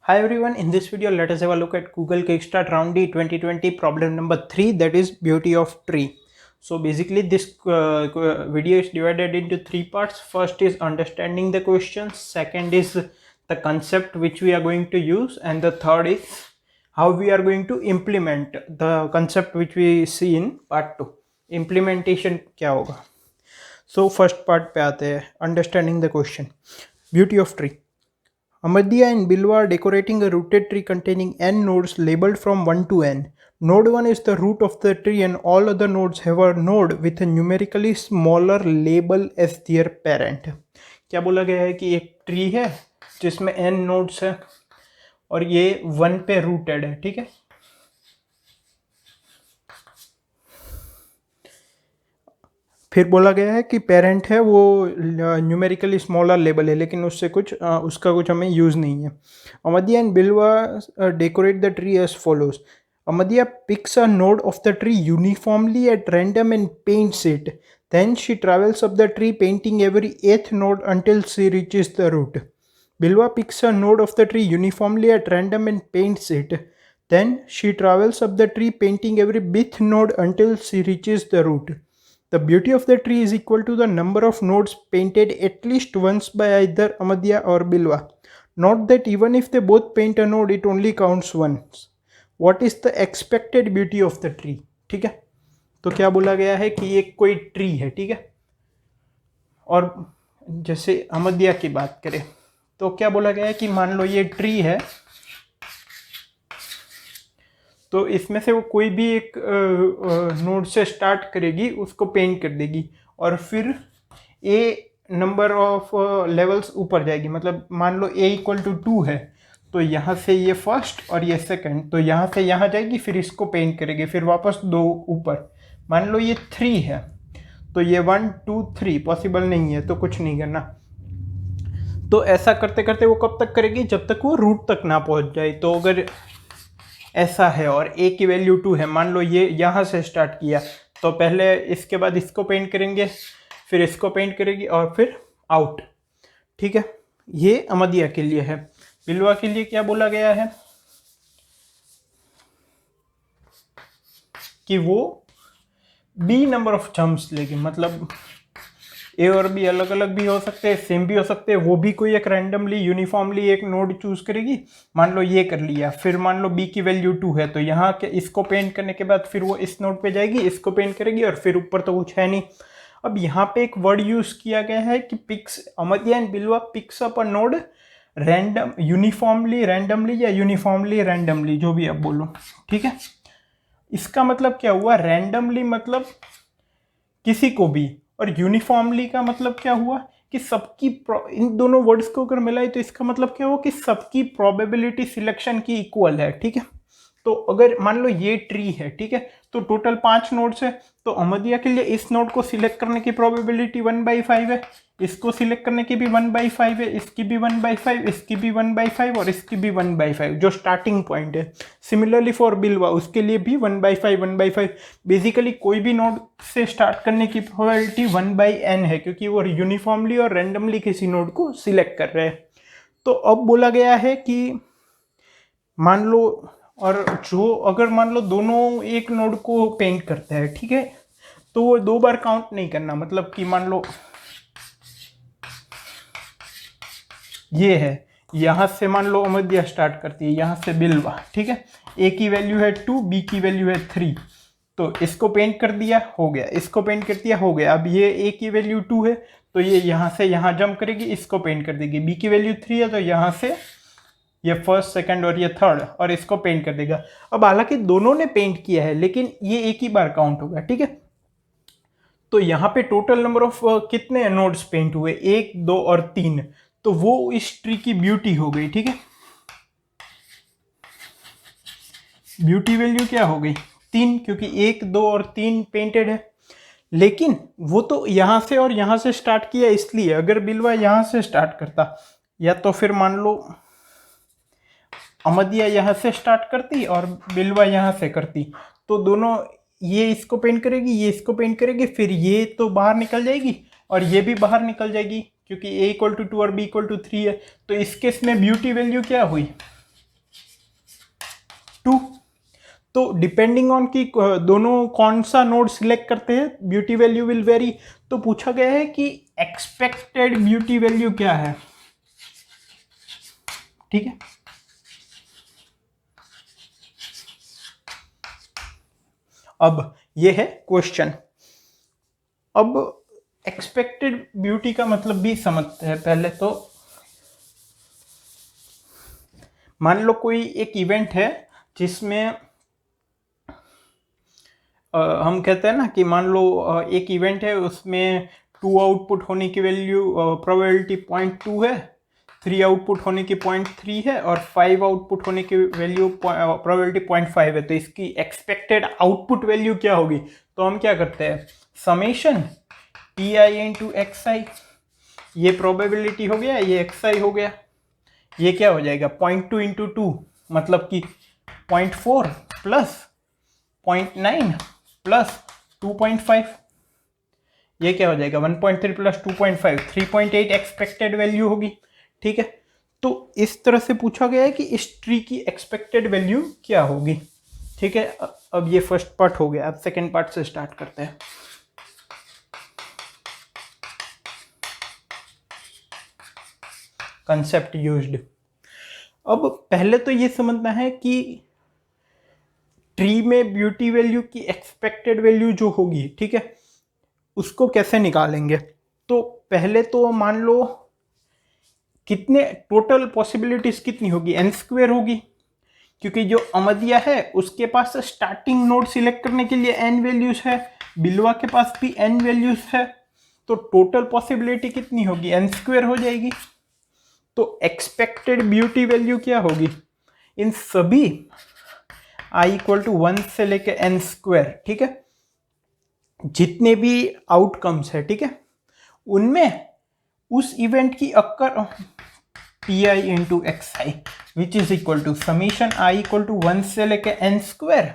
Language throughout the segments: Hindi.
Hi everyone, in this video let us have a look at Google Kickstart Round D 2020 problem number 3, that is beauty of tree. So basically this video is divided into three parts. First is understanding the questions, second is the concept which we are going to use, and the third is how we are going to implement the concept which we see in part 2. Implementation क्या होगा. So first part पे आते हैं, understanding the question. Beauty of tree. Amadhya and Bilwa are decorating a rooted tree containing n nodes labeled from 1 to n. Node 1 is the root of the tree and all other nodes have a node with a numerically smaller label as their parent. क्या बोला गया है कि एक ट्री है जिसमें n नोड्स है और ये 1 पे रूटेड है. ठीक है, फिर बोला गया है कि पेरेंट है वो न्यूमेरिकली स्मॉलर लेबल है, लेकिन उससे कुछ उसका कुछ हमें यूज़ नहीं है. Amadhya and Bilwa decorate the tree as follows. Amadhya picks a node of the tree uniformly at random and paints it. Then she travels up the tree painting every eighth node until she reaches the root. Bilwa picks a node of the tree uniformly at random and paints it. Then she travels up the tree painting every bith node until she reaches the root. The beauty of the tree is equal to the number of nodes painted at least once by either Amadhya or Bilwa. Note that even if they both paint a node, it only counts once. What is the expected beauty of the tree? ठीक है, तो क्या बोला गया है कि एक कोई ट्री है. ठीक है, और जैसे अमदिया की बात करें तो क्या बोला गया है कि मान लो ये ट्री है, तो इसमें से वो कोई भी एक नोड से स्टार्ट करेगी, उसको पेंट कर देगी और फिर ए नंबर ऑफ लेवल्स ऊपर जाएगी. मतलब मान लो ए इक्वल टू 2 है, तो यहाँ से ये फर्स्ट और ये सेकंड, तो यहाँ से यहाँ जाएगी, फिर इसको पेंट करेगी, फिर वापस 2 ऊपर. मान लो ये 3 है, तो ये 1 2 3 पॉसिबल नहीं है, तो कुछ नहीं करना. तो ऐसा करते करते वो कब तक करेगी, जब तक वो रूट तक ना पहुँच जाए. तो अगर ऐसा है और ए की वैल्यू 2 है, मान लो ये यहाँ से स्टार्ट किया, तो पहले इसके बाद इसको पेंट करेंगे, फिर इसको पेंट करेगी और फिर आउट. ठीक है, ये अमदिया के लिए है. बिलवा के लिए क्या बोला गया है कि वो बी नंबर ऑफ जंप्स लेगी. मतलब ए और बी अलग अलग भी हो सकते हैं, सेम भी हो सकते हैं. वो भी कोई एक रैंडमली यूनिफॉर्मली एक नोड चूज करेगी. मान लो ये कर लिया, फिर मान लो बी की वैल्यू 2 है, तो यहाँ के इसको पेंट करने के बाद फिर वो इस नोड पे जाएगी, इसको पेंट करेगी और फिर ऊपर तो कुछ है नहीं. अब यहाँ पे एक वर्ड यूज किया गया है कि पिक्स. अमदिया एंड बिलवा picks up a node random uniformly randomly या यूनिफॉर्मली रैंडमली, जो भी आप बोलो. ठीक है, इसका मतलब क्या हुआ, रैंडमली मतलब किसी को भी, और यूनिफॉर्मली का मतलब क्या हुआ कि सबकी. इन दोनों वर्ड्स को अगर मिलाए तो इसका मतलब क्या हुआ कि सबकी प्रोबेबिलिटी सिलेक्शन की इक्वल है. ठीक है, तो अगर मान लो ये ट्री है, ठीक है, तो टोटल 5 नोड्स है, तो अमदिया के लिए इस नोड को सिलेक्ट करने की प्रोबेबिलिटी 1/5 है, इसको सिलेक्ट करने की भी 1/5 है, इसकी भी 1/5, इसकी भी 1/5 और इसकी भी 1/5, जो स्टार्टिंग पॉइंट है. सिमिलरली फॉर बिलवा, उसके लिए भी 1/5 1/5. बेसिकली कोई भी नोड से स्टार्ट करने की प्रोबेबिलिटी 1/n है, क्योंकि वो यूनिफॉर्मली और रैंडमली किसी नोड को सिलेक्ट कर रहे हैं. तो अब बोला गया है कि मान लो, और जो अगर मान लो दोनों एक नोड को पेंट करते हैं, ठीक है, तो वो 2 बार काउंट नहीं करना. मतलब कि मान लो ये है, यहाँ से मान लो अमदिया स्टार्ट करती है, यहाँ से बिलवा. ठीक है, ए की वैल्यू है 2, बी की वैल्यू है 3, तो इसको पेंट कर दिया, हो गया. इसको पेंट कर दिया, हो गया. अब ये ए की वैल्यू 2 है, तो ये यहाँ से यहाँ जंप करेगी, इसको पेंट कर देगी. बी की वैल्यू 3 है, तो यहाँ से ये फर्स्ट सेकंड और ये थर्ड, और इसको पेंट कर देगा. अब हालांकि दोनों ने पेंट किया है, लेकिन ये एक ही बार काउंट होगा. ठीक है, तो यहाँ पे टोटल नंबर ऑफ कितने नोड्स पेंट हुए, 1 2 और 3, तो वो इस ट्री की ब्यूटी हो गई. ठीक है, ब्यूटी वैल्यू क्या हो गई, 3, क्योंकि 1 2 और 3 पेंटेड है. लेकिन वो तो यहाँ से और यहाँ से स्टार्ट किया, इसलिए अगर बिलवा यहाँ से स्टार्ट करता, या तो फिर मान लो अमदिया यहाँ से स्टार्ट करती और बिलवा यहाँ से करती, तो दोनों ये इसको पेंट करेगी, ये इसको पेंट करेगी, फिर ये तो बाहर निकल जाएगी और ये भी बाहर निकल जाएगी, क्योंकि a = 2 और b = 3 है. तो इस केस में ब्यूटी वैल्यू क्या हुई, 2। तो डिपेंडिंग ऑन कि दोनों कौन सा नोड सिलेक्ट करते हैं ब्यूटी वैल्यू विल वेरी। तो पूछा गया है कि एक्सपेक्टेड ब्यूटी वैल्यू क्या है, ठीक है। अब ये है क्वेश्चन। अब एक्सपेक्टेड ब्यूटी का मतलब भी समझते हैं पहले। तो मान लो कोई एक इवेंट है जिसमें हम कहते हैं ना कि मान लो एक इवेंट है उसमें 2 आउटपुट होने की वैल्यू प्रोबेबिलिटी 0.2 है, 3 आउटपुट होने की 0.3 है और 5 आउटपुट होने की वैल्यू प्रोबेबिलिटी 0.5 है। तो इसकी एक्सपेक्टेड आउटपुट वैल्यू क्या होगी? तो हम क्या करते हैं, समेशन pi इंटू xi, ये प्रोबेबिलिटी हो गया, ये xi हो गया, ये क्या हो जाएगा 0.2 इंटू 2 मतलब कि 0.4 प्लस 0.9 प्लस 2.5, ये क्या हो जाएगा 1.3 प्लस 2.5 3.8 एक्सपेक्टेड वैल्यू होगी, ठीक है। तो इस तरह से पूछा गया है कि इस ट्री की एक्सपेक्टेड वैल्यू क्या होगी, ठीक है। अब ये फर्स्ट पार्ट हो गया, अब सेकेंड पार्ट से स्टार्ट करते हैं। Concept used. अब पहले तो ये समझना है कि ट्री में ब्यूटी वैल्यू की एक्सपेक्टेड वैल्यू जो होगी, ठीक है, उसको कैसे निकालेंगे। तो पहले तो मान लो कितने टोटल पॉसिबिलिटीज कितनी होगी, n स्क्वायर होगी, क्योंकि जो अमदिया है उसके पास स्टार्टिंग नोड सिलेक्ट करने के लिए n वैल्यूज है, बिलवा के पास भी n वैल्यूज है, तो टोटल पॉसिबिलिटी कितनी होगी, n स्क्वायर हो जाएगी। तो एक्सपेक्टेड ब्यूटी वैल्यू क्या होगी इन सभी i इक्वल टू 1 से लेके n स्क्वायर, ठीक है, जितने भी आउटकम्स है, ठीक है, उनमें उस इवेंट की अक्कर p i into x i which is equal to summation i equal to 1 से लेके n square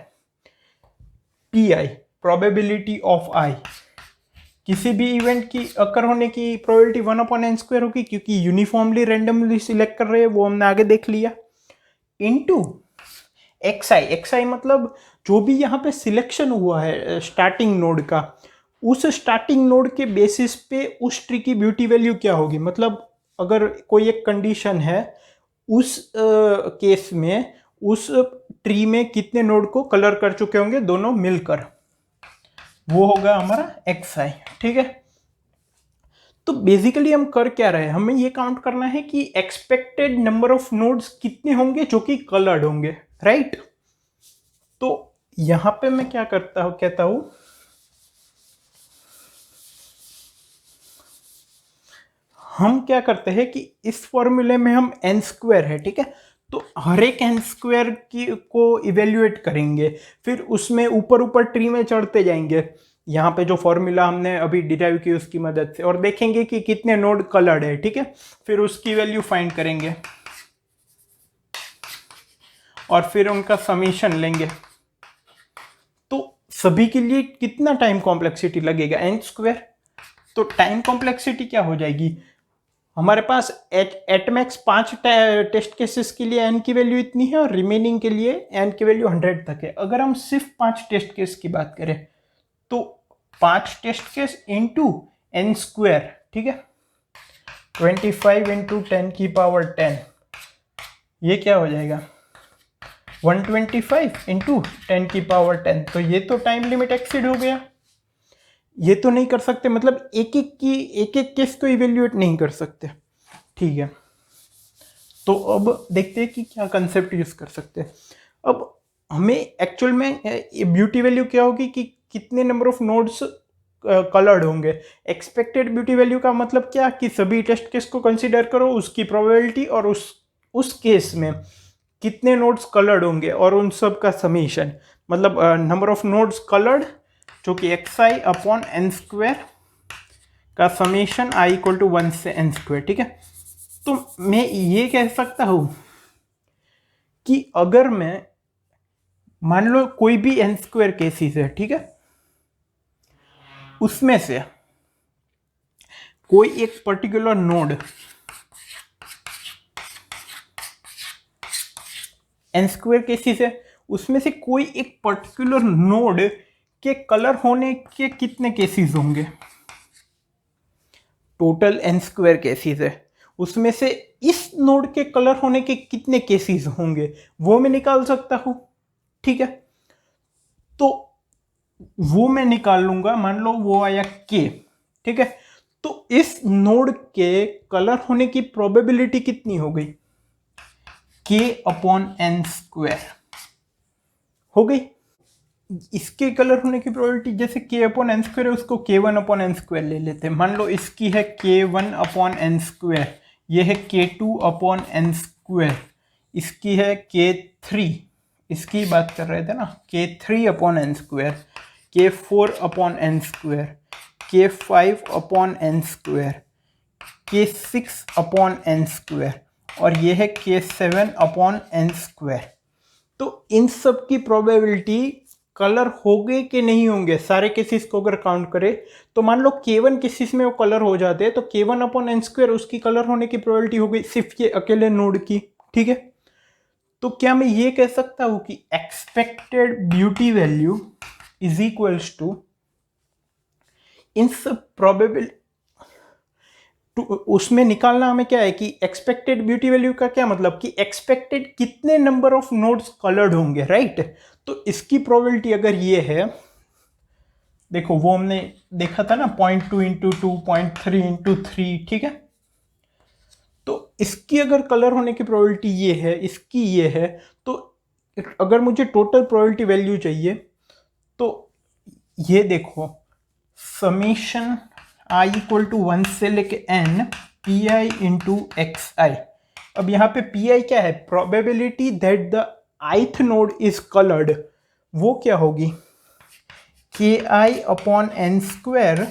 p i probability of i, किसी भी इवेंट की अक्कर होने की प्रोबेबिलिटी 1/n स्क्वायर होगी क्योंकि यूनिफॉर्मली रैंडमली सिलेक्ट कर रहे हैं, वो हमने आगे देख लिया, इनटू एक्स आई मतलब जो भी यहाँ पे सिलेक्शन हुआ है स्टार्टिंग नोड का, उस स्टार्टिंग नोड के बेसिस पे उस ट्री की ब्यूटी वैल्यू क्या होगी। मतलब अगर कोई एक कंडीशन है, उस केस में उस ट्री में कितने नोड को कलर कर चुके होंगे दोनों मिलकर, वो होगा हमारा एक्स आई, ठीक है। तो बेसिकली हम कर क्या रहे हैं, हमें ये काउंट करना है कि एक्सपेक्टेड नंबर ऑफ नोड्स कितने होंगे जो कि कलर्ड होंगे, राइट। तो यहां पे मैं क्या कहता हूं, हम क्या करते हैं कि इस फॉर्मूले में हम n स्क्वायर है, ठीक है, तो हर एक n स्क्वायर की को इवेल्युएट करेंगे, फिर उसमें ऊपर ऊपर ट्री में चढ़ते जाएंगे, यहाँ पे जो फॉर्मूला हमने अभी डिराइव की उसकी मदद से, और देखेंगे कि कितने नोड कलर्ड है, ठीक है, फिर उसकी वैल्यू फाइंड करेंगे और फिर उनका समीशन लेंगे। तो सभी के लिए कितना टाइम कॉम्प्लेक्सिटी लगेगा, n स्क्वायर। तो टाइम कॉम्प्लेक्सिटी क्या हो जाएगी, हमारे पास एट मैक्स 5 टेस्ट केसेस के लिए n की वैल्यू इतनी है और रिमेनिंग के लिए n की वैल्यू 100 तक है। अगर हम सिर्फ 5 टेस्ट केस की बात करें तो 5 test case into n square, ठीक है, 25 इंटू 10 की पावर 10, ये क्या हो जाएगा 125 इंटू 10 की पावर 10। तो ये तो टाइम लिमिट एक्सीड हो गया, ये तो नहीं कर सकते, मतलब एक एक केस को इवेल्युएट नहीं कर सकते, ठीक है। तो अब देखते हैं कि क्या कंसेप्ट यूज कर सकते हैं। अब हमें एक्चुअल में ब्यूटी वैल्यू क्या होगी कि कितने नंबर ऑफ नोड्स कलर्ड होंगे। एक्सपेक्टेड ब्यूटी वैल्यू का मतलब क्या कि सभी टेस्ट केस को कंसीडर करो, उसकी प्रोबेबिलिटी और उस केस में कितने नोड्स कलर्ड होंगे और उन सब का समीशन, मतलब नंबर ऑफ नोड्स कलर्ड जो कि एक्स आई अपॉन एन स्क्वायर का समीशन आई इक्वल टू 1 से n स्क्वायर, ठीक है। तो मैं ये कह सकता हूं कि अगर मैं मान लो कोई भी n स्क्वायर केसेस है, ठीक है, उसमें से कोई एक particular node n square cases है, उसमें से कोई एक पर्टिकुलर नोड के कलर होने के कितने केसेस होंगे? टोटल n स्क्वायर केसेस है, उसमें से इस नोड के कलर होने के कितने केसेस होंगे वो मैं निकाल सकता हूं। ठीक है, तो वो मैं निकाल लूंगा। मान लो वो आया k। ठीक है, तो इस नोड के कलर होने की प्रोबेबिलिटी कितनी हो गई? k अपॉन n स्क्वायर हो गई। इसके कलर होने की प्रोबेबिलिटी जैसे k अपॉन एन स्क्वायर है, उसको k1 अपॉन एन स्क्वायर ले लेते हैं। मान लो इसकी है k1 अपॉन एन स्क्वायर, ये है k2 अपॉन एन स्क्वायर, इसकी है k3, इसकी बात कर रहे थे ना, k3 upon n square, k4 upon n square, k5 upon n square, k6 upon n square, और ये है k7 अपॉन एन स्क्वायर। तो इन सब की प्रोबेबिलिटी कलर होंगे कि नहीं होंगे, सारे केसेस को अगर काउंट करें तो मान लो k1 केसेस में वो कलर हो जाते हैं, तो k1 अपॉन एन स्क्वायर उसकी कलर होने की प्रोबेबिलिटी हो गई सिर्फ ये अकेले नोड की। ठीक है, तो क्या मैं ये कह सकता हूं कि एक्सपेक्टेड ब्यूटी वैल्यू इज इक्वल्स टू इन सब प्रोबेबिलिटी, उसमें निकालना हमें क्या है कि एक्सपेक्टेड ब्यूटी वैल्यू का क्या मतलब कि एक्सपेक्टेड कितने नंबर ऑफ नोड्स कलर्ड होंगे, राइट। तो इसकी प्रोबेबिलिटी अगर ये है, देखो वो हमने देखा था ना 0.2 इंटू 2, 0.3 इंटू 3। ठीक है, तो इसकी अगर कलर होने की प्रोबेबिलिटी ये है, इसकी ये है, तो अगर मुझे टोटल प्रोबेबिलिटी वैल्यू चाहिए तो ये देखो समीशन i इक्वल टू 1 से लेके n p i into x i. अब यहाँ पे पी आई क्या है? Probability that the ith node is coloured, वो क्या होगी? K i upon n square,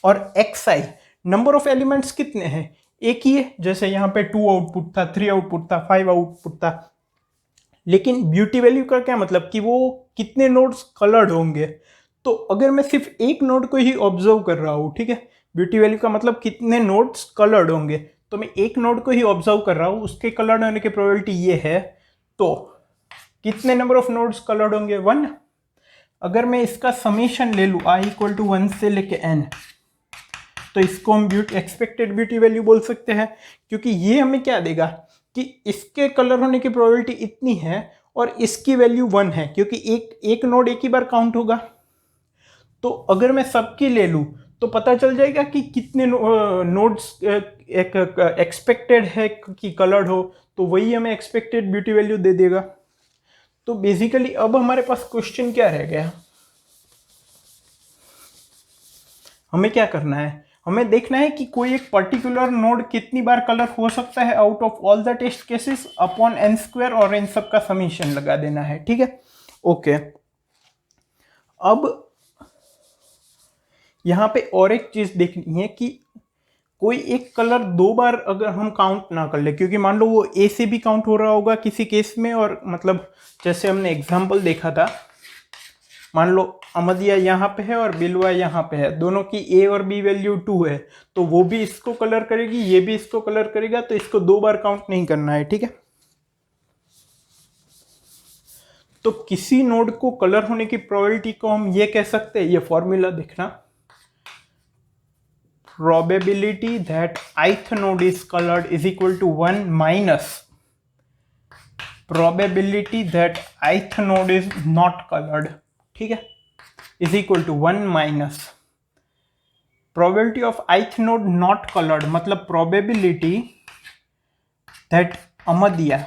और x i number of elements कितने हैं? एक ही है, जैसे यहाँ पे 2 आउटपुट था, 3 आउटपुट था, 5 आउटपुट था। लेकिन ब्यूटी वैल्यू का क्या मतलब कि वो कितने नोड्स कलर्ड होंगे। तो अगर मैं सिर्फ एक नोड को ही ऑब्जर्व कर रहा हूँ, ठीक है, ब्यूटी वैल्यू का मतलब कितने नोड्स कलर्ड होंगे, तो मैं एक नोड को ही ऑब्जर्व कर रहा हूँ, उसके कलर्ड होने की प्रोबेबिलिटी ये है। तो कितने नंबर ऑफ नोड्स कलर्ड होंगे? 1। अगर मैं इसका समेशन ले लूँ i इक्वल टू 1 से लेके n, तो इसको हम एक्सपेक्टेड ब्यूटी वैल्यू बोल सकते हैं, क्योंकि ये हमें क्या देगा कि इसके कलर होने की प्रोबेबिलिटी इतनी है और इसकी वैल्यू 1 है, क्योंकि एक नोड एक ही बार काउंट होगा। तो अगर मैं सबकी ले लूँ तो पता चल जाएगा कि कितने नोड्स एक एक्सपेक्टेड है कि कलर्ड हो, तो वही हमें एक्सपेक्टेड ब्यूटी वैल्यू दे देगा। तो बेसिकली अब हमारे पास क्वेश्चन क्या रह गया? हमें क्या करना है? हमें देखना है कि कोई एक पर्टिकुलर नोड कितनी बार कलर हो सकता है out of all the test cases upon n square, और इन सब का समीशन लगा देना है। ठीक है, ओके। अब यहाँ पे और एक चीज देखनी है कि कोई एक कलर 2 बार अगर हम काउंट ना कर ले, क्योंकि मान लो वो ए से भी काउंट हो रहा होगा किसी केस में, और मतलब जैसे हमने एग्जाम्पल देखा था, मान लो अमदिया यहाँ पे है और बिलवा यहाँ पे है, दोनों की ए और बी वैल्यू 2 है, तो वो भी इसको कलर करेगी, ये भी इसको कलर करेगा, तो इसको 2 बार काउंट नहीं करना है। ठीक है, तो किसी नोड को कलर होने की प्रोबेबिलिटी को हम ये कह सकते हैं, ये फॉर्मूला देखना, probability that ith node is colored is equal to 1 minus probability that ith node is not colored, ठीक है, is equal to 1 minus probability of ith node not colored, मतलब probability that Ahmadiyya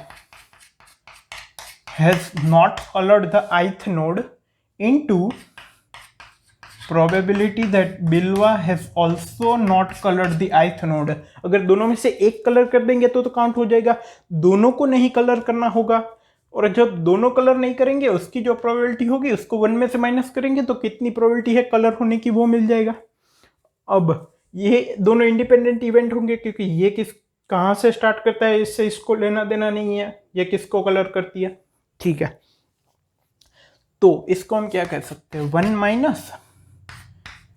has not colored the ith node into probability that Bilwa has also not colored the ith node। अगर दोनों में से एक कलर कर देंगे तो काउंट हो जाएगा, दोनों को नहीं कलर करना होगा, और जब दोनों कलर नहीं करेंगे उसकी जो प्रोबेबिलिटी होगी उसको 1 में से माइनस करेंगे तो कितनी प्रोबेबिलिटी है कलर होने की वो मिल जाएगा। अब ये दोनों इंडिपेंडेंट इवेंट होंगे, क्योंकि ये कहाँ से स्टार्ट करता है इससे इसको लेना देना नहीं है, ये किसको कलर करती है। ठीक है, तो इसको हम क्या कर सकते हैं? 1 माइनस,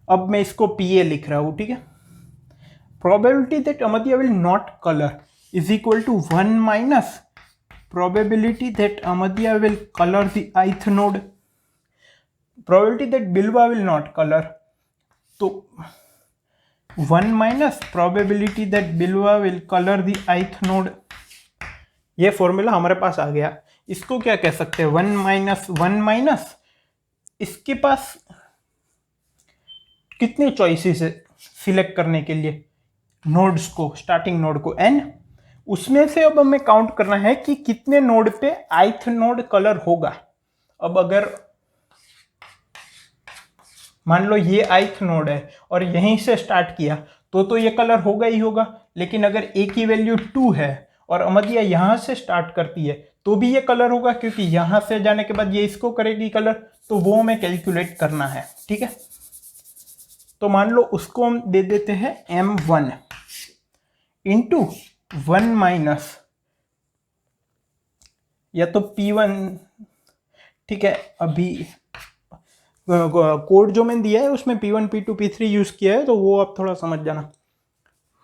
अब मैं इसको पी ए लिख रहा हूँ, ठीक है, probability that Amadea will not colour is equal to 1 minus probability that Amadea will color the ith node, probability that Bilwa will not color, तो 1 minus probability that Bilwa will color the ith node, ये फॉर्मूला हमारे पास आ गया। इसको क्या कह सकते हैं, 1 माइनस इसके पास कितने चॉइसेस है सिलेक्ट करने के लिए नोड्स को, स्टार्टिंग नोड को n, उसमें से अब हमें काउंट करना है कि कितने नोड पे ith नोड कलर होगा। अब अगर मान लो ये ith नोड है और यहीं से स्टार्ट किया तो ये कलर होगा ही होगा, लेकिन अगर a की वैल्यू 2 है और अमदिया यहां से स्टार्ट करती है तो भी ये कलर होगा, क्योंकि यहां से जाने के बाद ये इसको करेगी कलर, तो वो हमें कैलकुलेट करना है। ठीक है, तो मान लो उसको हम दे देते हैं m1 इंटू 1 माइनस या तो p1। ठीक है, अभी कोड जो मैंने दिया है उसमें p1 p2 p3 यूज किया है, तो वो आप थोड़ा समझ जाना।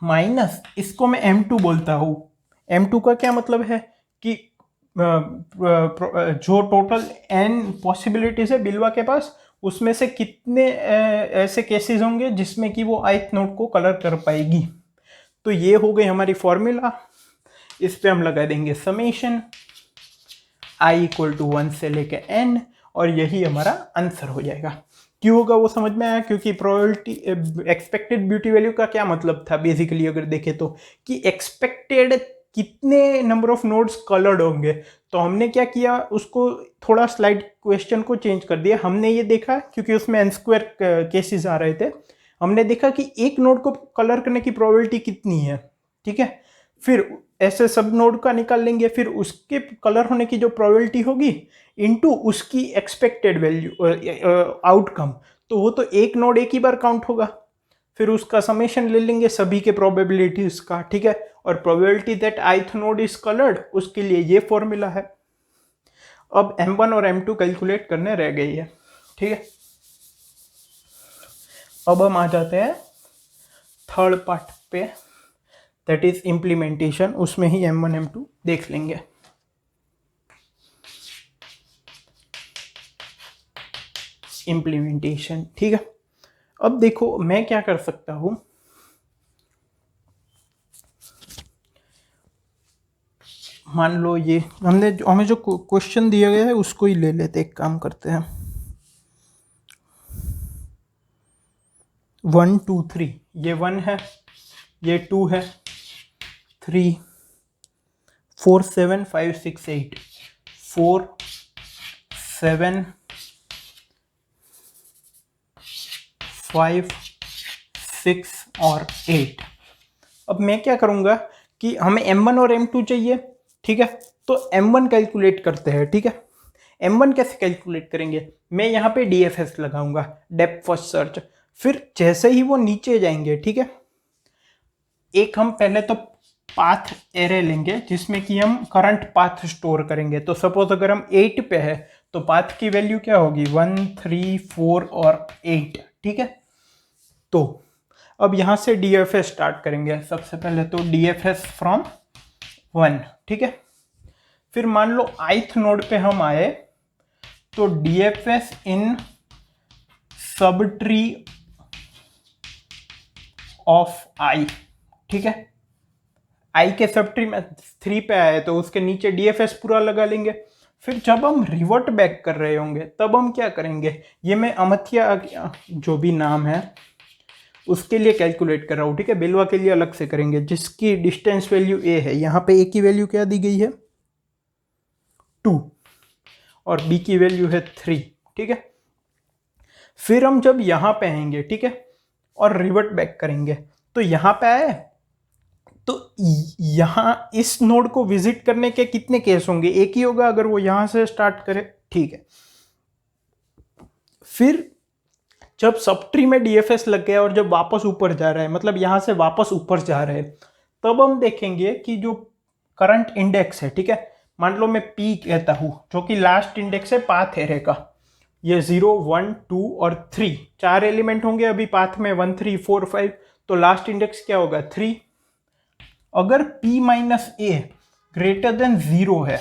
माइनस इसको मैं m2 बोलता हूं। m2 का क्या मतलब है कि जो टोटल n पॉसिबिलिटीज है बिलवा के पास, उसमें से कितने ऐसे केसेस होंगे जिसमें कि वो ith नोड को कलर कर पाएगी। तो ये हो गई हमारी फॉर्मूला। इस पे हम लगा देंगे समेशन i इक्वल टू 1 से लेके n, और यही हमारा आंसर हो जाएगा। क्यों होगा वो समझ में आया, क्योंकि प्रोबेबिलिटी एक्सपेक्टेड ब्यूटी वैल्यू का क्या मतलब था बेसिकली अगर देखें तो, कि एक्सपेक्टेड कितने नंबर ऑफ नोड्स कलर्ड होंगे। तो हमने क्या किया, उसको थोड़ा स्लाइड क्वेश्चन को चेंज कर दिया। हमने ये देखा, क्योंकि उसमें n स्क्वायर केसेस आ रहे थे, हमने देखा कि एक नोड को कलर करने की प्रोबेबिलिटी कितनी है। ठीक है, फिर ऐसे सब नोड का निकाल लेंगे, फिर उसके कलर होने की जो प्रोबेबिलिटी होगी इनटू उसकी एक्सपेक्टेड वैल्यू आउटकम, तो वो तो एक नोड एक ही बार काउंट होगा, फिर उसका समेशन ले लेंगे सभी के प्रोबेबिलिटीज का। ठीक है, और probability that ith node is coloured, उसके लिए ये फॉर्मूला है। अब m1 और m2 कैलकुलेट करने रह गई है। ठीक है, अब हम आ जाते हैं थर्ड पार्ट पे, दैट इज इम्प्लीमेंटेशन। उसमें ही m1 m2 देख लेंगे। इम्प्लीमेंटेशन, ठीक है। अब देखो मैं क्या कर सकता हूं, मान लो ये हमें जो क्वेश्चन दिया गया है उसको ही ले लेते, एक काम करते हैं 1 2 3, ये 1 है, ये 2 है, 3 4 7 5 6 8, 4 7 5 6 और 8। अब मैं क्या करूंगा कि हमें m1 और m2 चाहिए। ठीक है, तो m1 कैलकुलेट करते हैं। ठीक है, m1 कैसे कैलकुलेट करेंगे, मैं यहाँ पे DFS लगाऊंगा, डेप्थ फर्स्ट सर्च। फिर जैसे ही वो नीचे जाएंगे, ठीक है, एक हम पहले तो पाथ एरे लेंगे जिसमें कि हम करंट पाथ स्टोर करेंगे। तो सपोज अगर हम 8 पे है तो पाथ की वैल्यू क्या होगी, 1 3 4 और 8। ठीक है, तो अब यहां से DFS स्टार्ट करेंगे। सबसे पहले तो DFS फ्रॉम 1। ठीक है, फिर मान लो ith नोड पे हम आए तो DFS in sub tree of i। ठीक है, i के सब ट्री में 3 पे आए तो उसके नीचे DFS पूरा लगा लेंगे। फिर जब हम रिवर्ट बैक कर रहे होंगे तब हम क्या करेंगे, ये मैं अमथिया जो भी नाम है उसके लिए कैलकुलेट कर रहा हूँ। ठीक है, बिलवा के लिए अलग से करेंगे, जिसकी डिस्टेंस वैल्यू a है। यहाँ पे a की वैल्यू क्या दी गई है, 2, और b की वैल्यू है 3। ठीक है, फिर हम जब यहाँ पे आएंगे, ठीक है, और रिवर्ट बैक करेंगे तो यहाँ पे आए तो यहाँ इस नोड को विजिट करने के कितने केस होंगे, एक ही होगा अगर वो यहाँ से स्टार्ट करे। ठीक है, फिर जब सब ट्री में DFS लग गया और जब वापस ऊपर जा रहा है, मतलब यहां से वापस ऊपर जा रहे हैं, तब हम देखेंगे कि जो करंट इंडेक्स है, ठीक है, मान लो मैं P कहता हूं जो कि लास्ट इंडेक्स है पाथ एरे का, ये 0 1 2 और 3 4 एलिमेंट होंगे अभी पाथ में, 1 3 4 5, तो लास्ट इंडेक्स क्या होगा 3। अगर P minus A greater than 0 है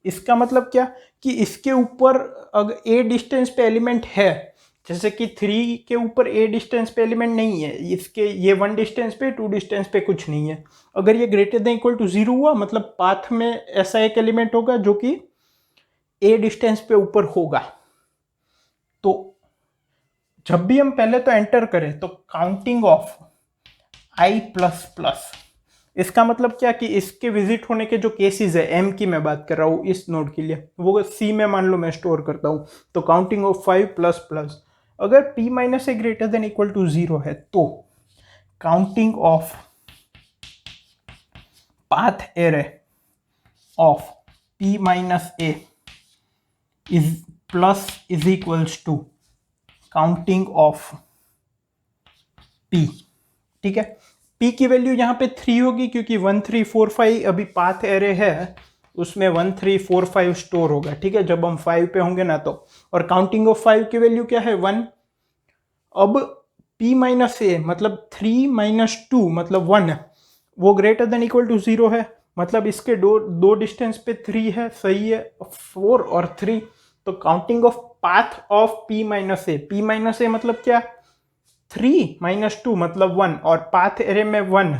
इसका मतलब क्या कि इसके ऊपर अगर ए डिस्टेंस पे एलिमेंट है, जैसे कि 3 के ऊपर ए डिस्टेंस पे एलिमेंट नहीं है, इसके ये 1 डिस्टेंस पे 2 डिस्टेंस पे कुछ नहीं है, अगर ये ग्रेटर देन इक्वल टू 0 हुआ मतलब पाथ में ऐसा एक एलिमेंट होगा जो कि ए डिस्टेंस पे ऊपर होगा। तो जब भी हम पहले तो एंटर करें तो counting of i plus plus, इसका मतलब क्या कि इसके विजिट होने के जो केसेस है, m की मैं बात कर रहा हूँ इस नोड के लिए, वो c में मान लो मैं स्टोर करता हूँ, तो काउंटिंग ऑफ 5 प्लस प्लस, अगर p minus a greater than equal to 0 है तो counting of path array of p minus a is plus is equals to counting of p। ठीक है, p की वैल्यू यहाँ पे 3 होगी क्योंकि 1 3 4 5 अभी पाथ एरे है, उसमें 1 3 4 5 स्टोर होगा। ठीक है, जब हम 5 पे होंगे ना तो, और काउंटिंग ऑफ 5 की वैल्यू क्या है 1। अब p माइनस ए मतलब 3 माइनस 2 मतलब 1, वो ग्रेटर देन इक्वल टू 0 है, मतलब इसके दो डिस्टेंस पे 3 है, सही है, 4 और 3। तो counting of path of p minus a मतलब क्या, 3 माइनस 2 मतलब 1, और पाथ एरे में 1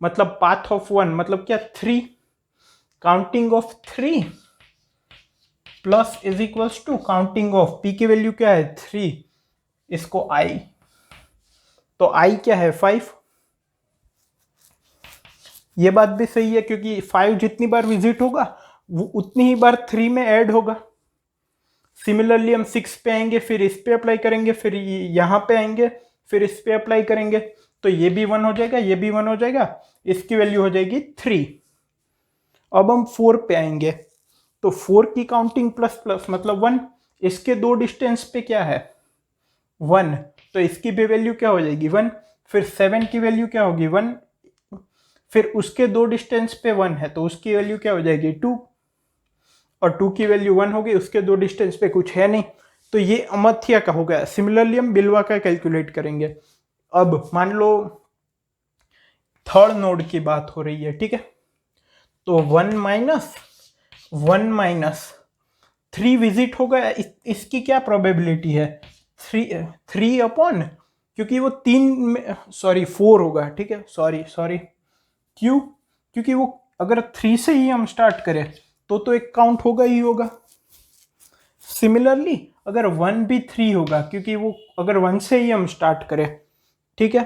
मतलब पाथ ऑफ 1 मतलब क्या 3, counting of 3 plus is equals to counting of p की वैल्यू क्या है 3, इसको i, तो i क्या है 5। ये बात भी सही है क्योंकि 5 जितनी बार विजिट होगा वो उतनी ही बार 3 में ऐड होगा। सिमिलरली हम 6 पे आएंगे, फिर इस पे अप्लाई करेंगे, फिर यहाँ पे आएंगे, फिर इस पे अप्लाई करेंगे, तो ये भी 1 हो जाएगा, ये भी 1 हो जाएगा, इसकी वैल्यू हो जाएगी 3। अब हम 4 पे आएंगे तो 4 की काउंटिंग प्लस प्लस मतलब 1, इसके दो डिस्टेंस पे क्या है 1, तो इसकी भी वैल्यू क्या हो जाएगी 1, फिर 7 की वैल्यू क्या होगी 1, फिर उसके दो डिस्टेंस पे 1 है तो उसकी वैल्यू क्या हो जाएगी 2, और 2 की वैल्यू 1 होगी, उसके दो डिस्टेंस पे कुछ है नहीं, तो ये अमथ्या का हो गया। सिमिलरली हम बिल्वा का कैलकुलेट करेंगे। अब मान लो थर्ड नोड की बात हो रही है, ठीक है, तो 1 माइनस 3 विजिट होगा, इसकी क्या प्रोबेबिलिटी है 3 अपॉन, क्योंकि वो 4 होगा, ठीक है, सॉरी क्यों, क्योंकि वो अगर 3 से ही हम स्टार्ट करें तो एक काउंट होगा ही होगा। सिमिलरली अगर 1 भी 3 होगा क्योंकि वो अगर 1 से ही हम स्टार्ट करें, ठीक है,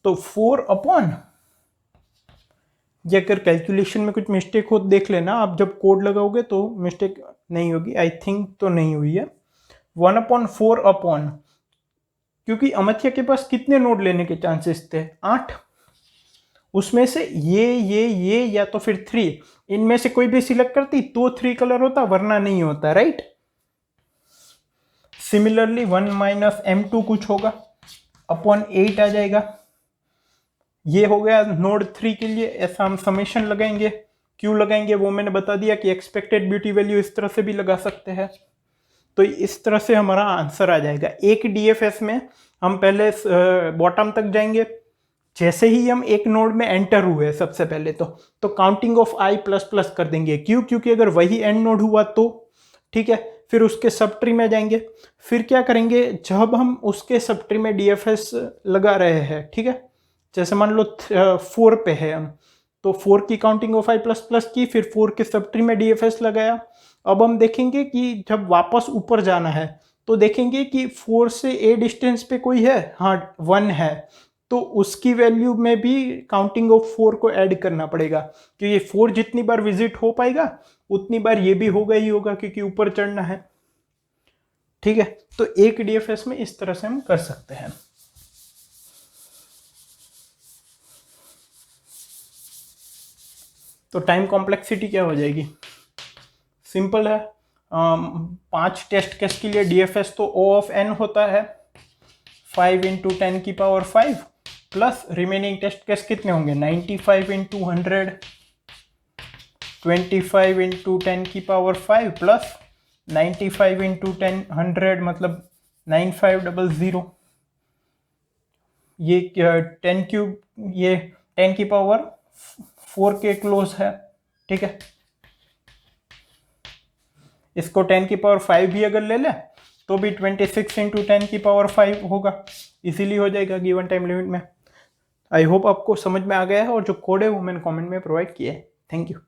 तो 4 अपॉन, ये अगर कैलकुलेशन में कुछ मिस्टेक हो देख लेना आप, जब कोड लगाओगे तो मिस्टेक नहीं होगी, आई थिंक तो नहीं हुई है। 1/4 अपॉन, क्योंकि अमथ्या के पास कितने नोड लेने के चांसेस थे 8, उसमें से ये या तो फिर 3, इनमें से कोई भी सिलेक्ट करती तो 3 कलर होता, वरना नहीं होता, राइट। सिमिलरली 1 माइनस m2 कुछ होगा अपॉन 8 आ जाएगा, ये हो गया नोड 3 के लिए। ऐसा हम समेशन लगाएंगे, क्यों लगाएंगे वो मैंने बता दिया कि एक्सपेक्टेड ब्यूटी वैल्यू इस तरह से भी लगा सकते हैं, तो इस तरह से हमारा आंसर आ जाएगा। एक डीएफएस में हम पहले बॉटम तक जाएंगे, जैसे ही हम एक नोड में एंटर हुए सबसे पहले तो counting of i plus plus कर देंगे, क्यों, क्योंकि अगर वही एंड नोड हुआ तो, ठीक है, फिर उसके सब ट्री में जाएंगे, फिर क्या करेंगे जब हम उसके सब ट्री में डीएफएस लगा रहे हैं, ठीक है, जैसे मान लो 4 पे है हम, तो 4 की counting of i plus plus की, फिर 4 के सब ट्री में डीएफएस लगाया। अब हम देखेंगे कि जब वापस ऊपर जाना है तो देखेंगे कि 4 से a डिस्टेंस पे कोई है, हाँ 1 है, तो उसकी वैल्यू में भी काउंटिंग ऑफ 4 को ऐड करना पड़ेगा, क्योंकि 4 जितनी बार विजिट हो पाएगा उतनी बार ये भी होगा ही होगा, क्योंकि ऊपर चढ़ना है, ठीक है। तो एक डीएफएस में इस तरह से हम कर सकते हैं। तो टाइम कॉम्प्लेक्सिटी क्या हो जाएगी, सिंपल है, 5 टेस्ट केस के लिए डीएफएस तो O ऑफ n होता है 5 × 10⁵ प्लस रिमेनिंग टेस्ट केस कितने होंगे 95 × 100, 25 × 10⁵ प्लस 95 × 100 मतलब 9500, ये 10³ ये 10⁴ के क्लोज है, ठीक है। इसको 10⁵ भी अगर ले ले तो भी 26 इंटू 10⁵ होगा, इजीली हो जाएगा गिवन टाइम लिमिट में। आई होप आपको समझ में आ गया है, और जो कोड है वो मैंने कमेंट में प्रोवाइड किया है। Thank you.